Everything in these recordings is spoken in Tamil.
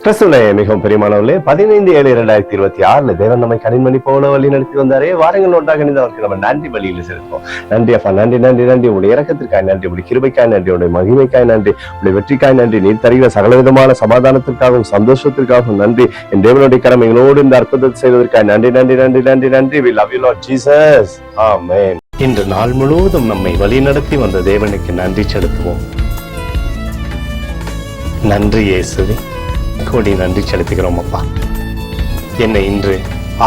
கிறிஸ்துவிலே மிகவும் பெரியமானவர்களே, 15/7/2026 தேவன் நம்மை கனிமணி போல வழி நடத்தி வந்தாரே. வாரங்கள் ஒன்றாக அவருக்கு நம்ம நன்றி வழியில் செலுத்தோம். நன்றி அப்பா, நன்றி நன்றி நன்றி. உடைய இறக்கத்திற்காய் நன்றி, உடைய கிருபைக்காய் நன்றி, உடைய மகிமைக்காய் நன்றி, உடைய வெற்றிக்காய் நன்றி. நீர் தருகிற சகலவிதமான சமாதானத்திற்காகவும் சந்தோஷத்திற்காகவும் நன்றி. என் தேவனுடைய கரம் எங்களோடு இந்த அற்புதத்தை செய்வதற்காக நன்றி நன்றி நன்றி நன்றி நன்றி. We love you Lord Jesus. Amen. இன்று நாள் முழுவதும் நம்மை வழி நடத்தி வந்த தேவனுக்கு நன்றி செலுத்துவோம். நன்றி இயேசுவே, கோடி நன்றி செலுத்துகிறோம் அப்பா. என்னை இன்று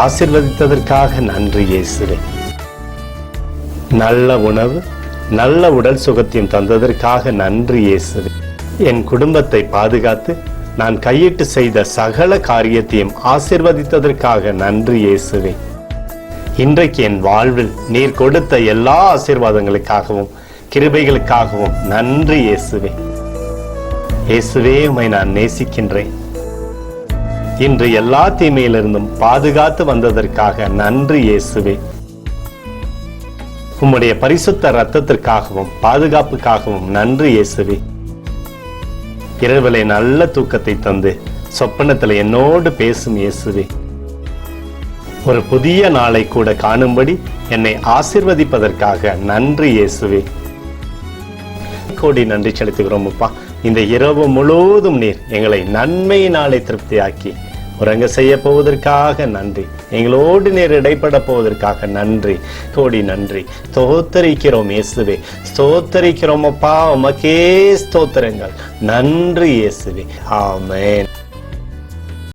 ஆசீர்வதித்ததற்காக நன்றி இயேசுவே. நல்ல உணவு, நல்ல உடல் சுகத்தையும் தந்ததற்காக நன்றி இயேசுவே. என் குடும்பத்தை பாதுகாத்து நான் கையிட்டு செய்த சகல காரியத்தையும் ஆசீர்வதித்ததற்காக நன்றி இயேசுவே. இன்றைக்கு என் வாழ்வில் நீர் கொடுத்த எல்லா ஆசீர்வாதங்களுக்காகவும் கிருபைகளுக்காகவும் நன்றி இயேசுவே. இயேசுவே, உம்மை நான் நேசிக்கின்றேன். இன்று எல்லா தீமையிலிருந்தும் பாதுகாத்து வந்ததற்காக நன்றி இயேசுவே. உம்முடைய பரிசுத்த இரத்தத்திற்காகவும் பாதுகாப்புக்காகவும் நன்றி இயேசுவே. இரவிலே நல்ல தூக்கத்தை தந்து சொப்பனத்தில் என்னோடு பேசும் இயேசுவே. ஒரு புதிய நாளை கூட காணும்படி என்னை ஆசீர்வதிப்பதற்காக நன்றி இயேசுவே. கோடி நன்றி செலுத்துகிறோம் அப்பா. இந்த இரவு முழுவதும் நீர் எங்களை நன்மையினாலே திருப்தியாக்கி உறங்க செய்ய போவதற்காக நன்றி. எங்களோடு நீர் இடைப்பட போவதற்காக நன்றி, கோடி நன்றி. ஸ்தோத்தரிக்கிறோம் இயேசுவே, ஸ்தோத்தரிக்கிறோம் அப்பா. உமக்கே ஸ்தோத்திரங்கள். நன்றி இயேசுவே. ஆமென்.